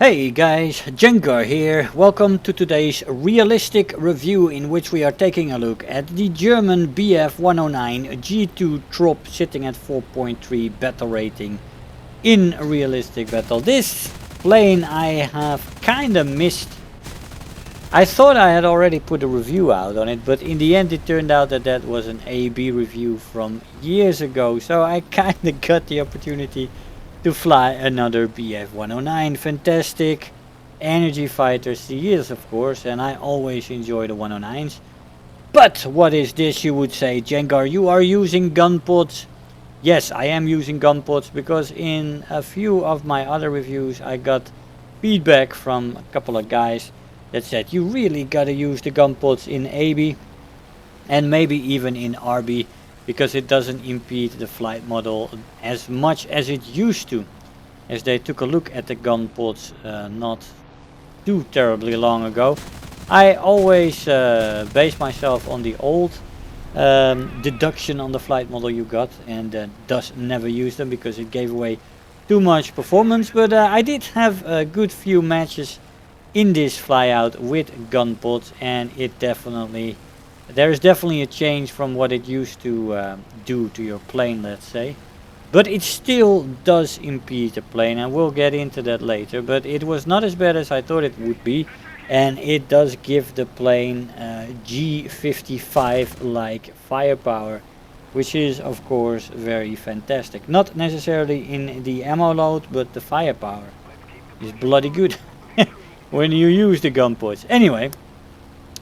Hey guys, Jengar here. Welcome to today's realistic review in which we are taking a look at the German Bf-109 G2 trop sitting at 4.3 battle rating in realistic battle. This plane I have kinda missed. I thought I had already put a review out on it, but in the end it turned out that that was an A-B review from years ago, so I kinda got the opportunity to fly another Bf-109. Fantastic energy fighters he is, of course, and I always enjoy the 109s. But what is this, you would say, Jengar? You are using gun pods? Yes, I am using gun pods because in a few of my other reviews I got feedback from a couple of guys that said you really gotta use the gun pods in AB and maybe even in RB, because it doesn't impede the flight model as much as it used to, as they took a look at the gun pods not too terribly long ago. I always base myself on the old deduction on the flight model you got, and thus never use them because it gave away too much performance, but I did have a good few matches in this flyout with gun pods, and there is definitely a change from what it used to do to your plane, let's say. But it still does impede the plane, and we'll get into that later. But it was not as bad as I thought it would be, and it does give the plane G55 like firepower, which is of course very fantastic. Not necessarily in the ammo load, but the firepower is bloody good when you use the gun pods. Anyway,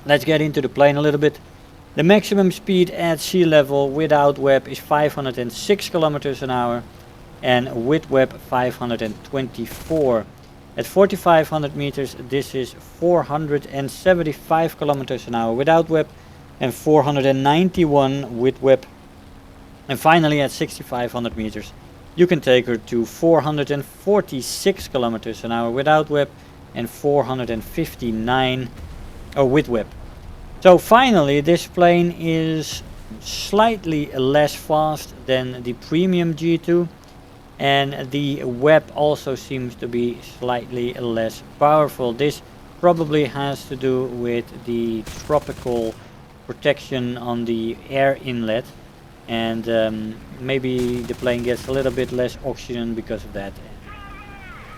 let's get into the plane a little bit. The maximum speed at sea level without WEP is 506 kilometers an hour, and with WEP 524. At 4500 meters this is 475 kilometers an hour without WEP and 491 with WEP. And finally at 6500 meters you can take her to 446 kilometers an hour without WEP and 459 with WEP. So finally this plane is slightly less fast than the premium G2, and the WEP also seems to be slightly less powerful. This probably has to do with the tropical protection on the air inlet, and maybe the plane gets a little bit less oxygen because of that.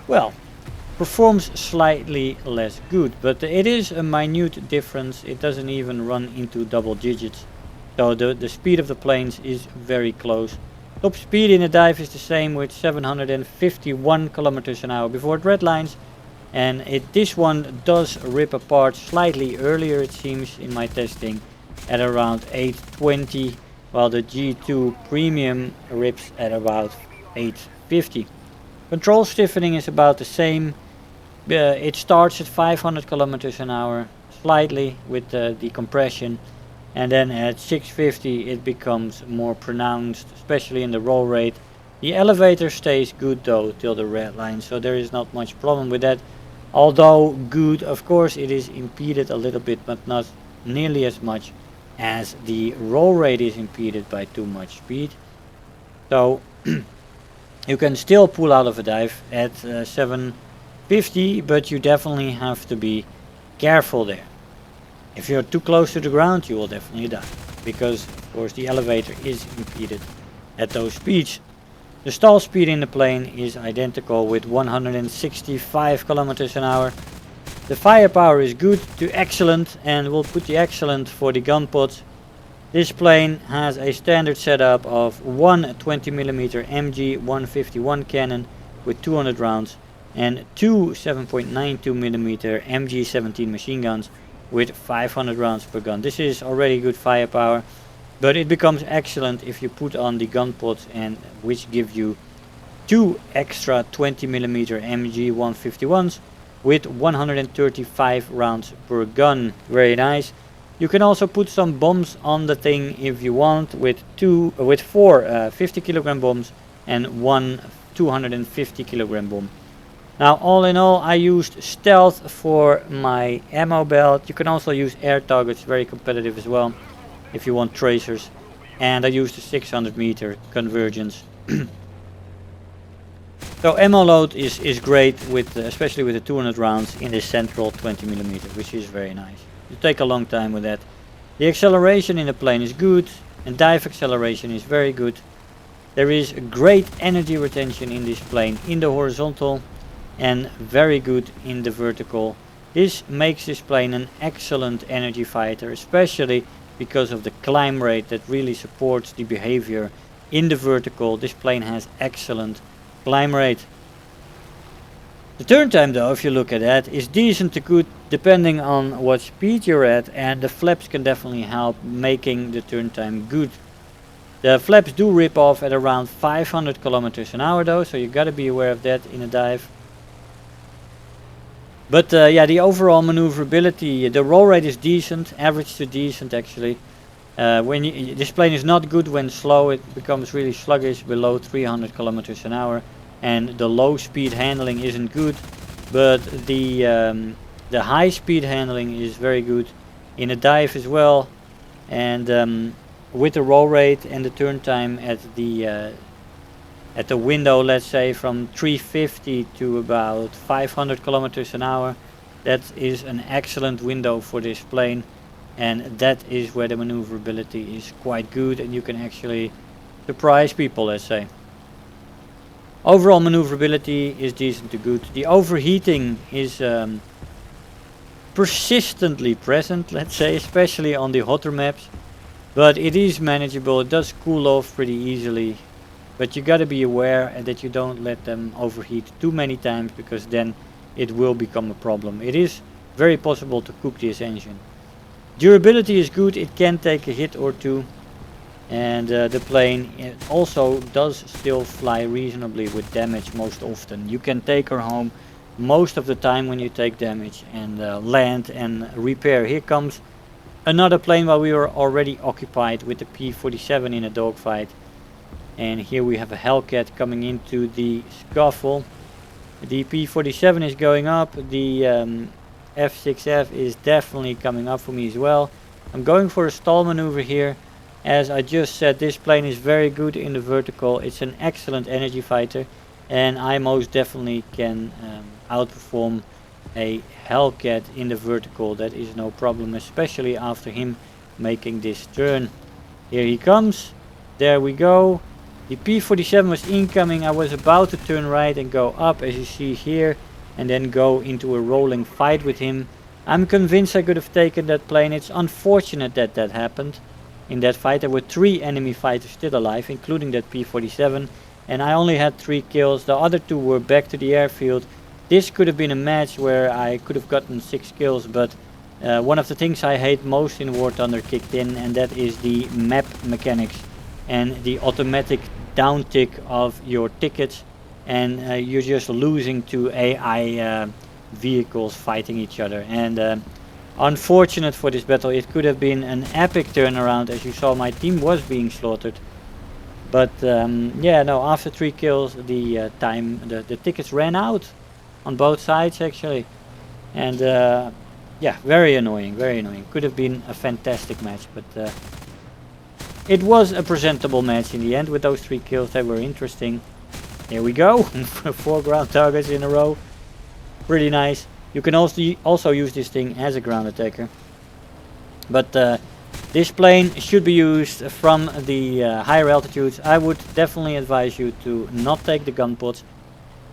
Well, performs slightly less good, but it is a minute difference. It doesn't even run into double digits, so the speed of the planes is very close. Top speed in a dive is the same with 751 kilometers an hour before it redlines, and this one does rip apart slightly earlier, it seems, in my testing, at around 820, while the G2 premium rips at about 850. Control stiffening is about the same. It starts at 500 kilometers an hour slightly with the compression, and then at 650 it becomes more pronounced, especially in the roll rate. The elevator stays good though till the red line, so there is not much problem with that. Although good, of course, it is impeded a little bit, but not nearly as much as the roll rate is impeded by too much speed. So you can still pull out of a dive at 750, but you definitely have to be careful there. If you're too close to the ground you will definitely die, because of course the elevator is impeded at those speeds. The stall speed in the plane is identical with 165 kilometers an hour. The firepower is good to excellent, and we'll put the excellent for the gun pods. This plane has a standard setup of one 20mm MG 151 cannon with 200 rounds and two 7.92mm MG17 machine guns with 500 rounds per gun. This is already good firepower, but it becomes excellent if you put on the gun pods, and which give you two extra 20mm MG 151s with 135 rounds per gun. Very nice. You can also put some bombs on the thing if you want, with four 50 kilogram bombs and one 250 kilogram bomb. Now, all in all, I used stealth for my ammo belt. You can also use air targets, very competitive as well, if you want tracers. And I used a 600 meter convergence. So ammo load is great with especially with the 200 rounds in the central 20mm, which is very nice. You take a long time with that. The acceleration in the plane is good, and dive acceleration is very good. There is great energy retention in this plane in the horizontal and very good in the vertical. This makes this plane an excellent energy fighter, especially because of the climb rate that really supports the behavior in the vertical. This plane has excellent climb rate. The turn time though, if you look at that, is decent to good depending on what speed you're at, and the flaps can definitely help making the turn time good. The flaps do rip off at around 500 kilometers an hour though, so you gotta be aware of that in a dive. But yeah, the overall maneuverability, the roll rate is decent, average to decent actually. This plane is not good when slow, it becomes really sluggish below 300 kilometers an hour, and the low speed handling isn't good, but the high speed handling is very good in a dive as well. And with the roll rate and the turn time at the window, let's say from 350 to about 500 kilometers an hour, that is an excellent window for this plane, and that is where the maneuverability is quite good and you can actually surprise people, let's say. Overall maneuverability is decent to good. The overheating is persistently present, let's say, especially on the hotter maps. But it is manageable, it does cool off pretty easily. But you gotta be aware that you don't let them overheat too many times, because then it will become a problem. It is very possible to cook this engine. Durability is good, it can take a hit or two. And the plane also does still fly reasonably with damage most often. You can take her home most of the time when you take damage and land and repair. Here comes another plane while we were already occupied with the P-47 in a dogfight. And here we have a Hellcat coming into the scuffle. The P-47 is going up, the F6F is definitely coming up for me as well. I'm going for a stall maneuver here. As I just said, this plane is very good in the vertical, it's an excellent energy fighter, and I most definitely can outperform a Hellcat in the vertical. That is no problem, especially after him making this turn. Here he comes, there we go. The P-47 was incoming, I was about to turn right and go up as you see here, and then go into a rolling fight with him. I'm convinced I could have taken that plane. It's unfortunate that that happened. In that fight there were 3 enemy fighters still alive, including that P-47, and I only had 3 kills. The other 2 were back to the airfield. This could have been a match where I could have gotten 6 kills, but one of the things I hate most in War Thunder kicked in, and that is the map mechanics and the automatic downtick of your tickets, and you're just losing to AI vehicles fighting each other. And unfortunate for this battle, it could have been an epic turnaround. As you saw, my team was being slaughtered. But yeah, no, after 3 kills, the tickets ran out on both sides actually. And yeah, very annoying, very annoying. Could have been a fantastic match, but it was a presentable match in the end with those 3 kills. They were interesting. Here we go, 4 ground targets in a row. Pretty nice. You can also use this thing as a ground attacker. But this plane should be used from the higher altitudes. I would definitely advise you to not take the gun pods.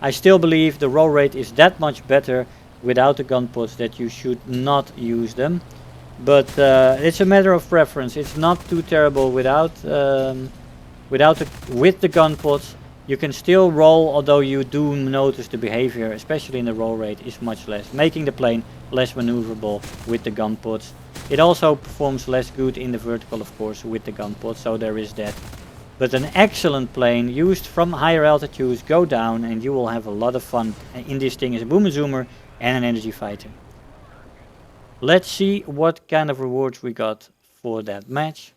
I still believe the roll rate is that much better without the gun pods that you should not use them. But it's a matter of preference. It's not too terrible without with the gun pods. You can still roll, although you do notice the behavior, especially in the roll rate, is much less, making the plane less maneuverable with the gun pods. It also performs less good in the vertical, of course, with the gun pods, so there is that. But an excellent plane used from higher altitudes. Go down and you will have a lot of fun in this thing as a boom and zoomer and an energy fighter. Let's see what kind of rewards we got for that match.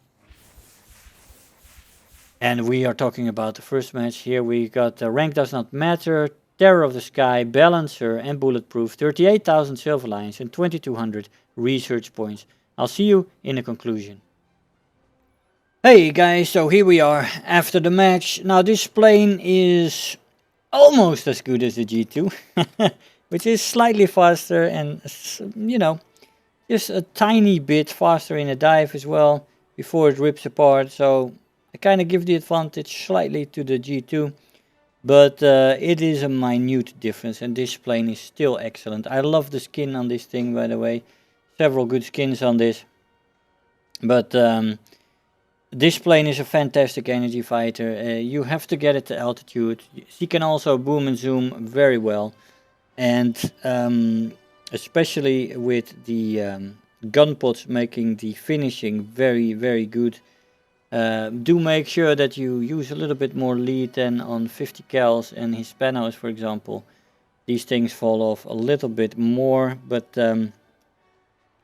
And we are talking about the first match. Here we got rank does not matter, terror of the sky, balancer and bulletproof, 38,000 silver lions and 2200 research points. I'll see you in the conclusion. Hey guys, so here we are after the match. Now this plane is almost as good as the G2, which is slightly faster and, you know, just a tiny bit faster in a dive as well before it rips apart. So I kind of give the advantage slightly to the G2, but it is a minute difference, and this plane is still excellent. I love the skin on this thing, by the way. Several good skins on this, but this plane is a fantastic energy fighter. You have to get it to altitude. She can also boom and zoom very well, and especially with the gun pods making the finishing very, very good. Do make sure that you use a little bit more lead than on 50 cals and Hispanos, for example. These things fall off a little bit more, but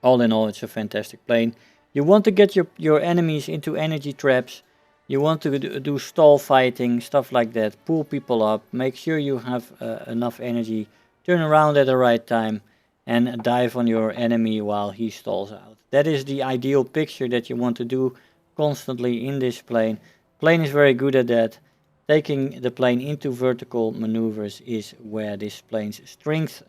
all in all, it's a fantastic plane. You want to get your enemies into energy traps. You want to do stall fighting, stuff like that. Pull people up. Make sure you have enough energy. Turn around at the right time and dive on your enemy while he stalls out. That is the ideal picture that you want to do constantly in this plane. Plane is very good at that. Taking the plane into vertical maneuvers is where this plane's strength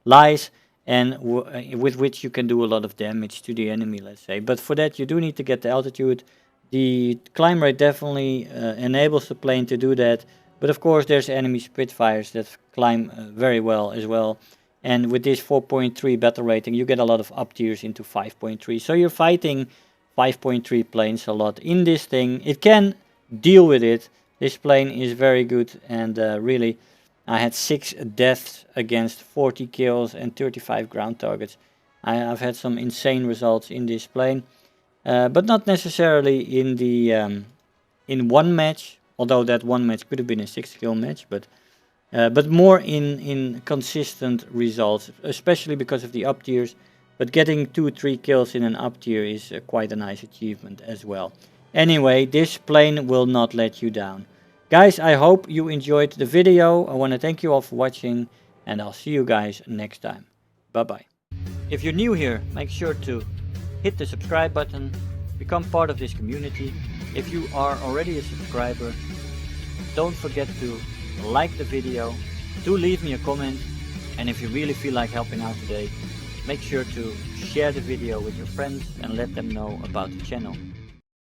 lies, and with which you can do a lot of damage to the enemy, let's say. But for that you do need to get the altitude. The climb rate definitely enables the plane to do that, but of course there's enemy Spitfires that climb very well as well. And with this 4.3 battle rating, you get a lot of up tiers into 5.3. So you're fighting 5.3 planes a lot in this thing. It can deal with it. This plane is very good, and really, I had 6 deaths against 40 kills and 35 ground targets. I've had some insane results in this plane, but not necessarily in the in one match. Although that one match could have been a 6-kill match, but more in consistent results, especially because of the up tiers. But getting 2-3 kills in an up tier is quite a nice achievement as well. Anyway, this plane will not let you down. Guys, I hope you enjoyed the video. I want to thank you all for watching, and I'll see you guys next time. Bye bye. If you're new here, make sure to hit the subscribe button, become part of this community. If you are already a subscriber, don't forget to like the video, do leave me a comment, and if you really feel like helping out today, make sure to share the video with your friends and let them know about the channel.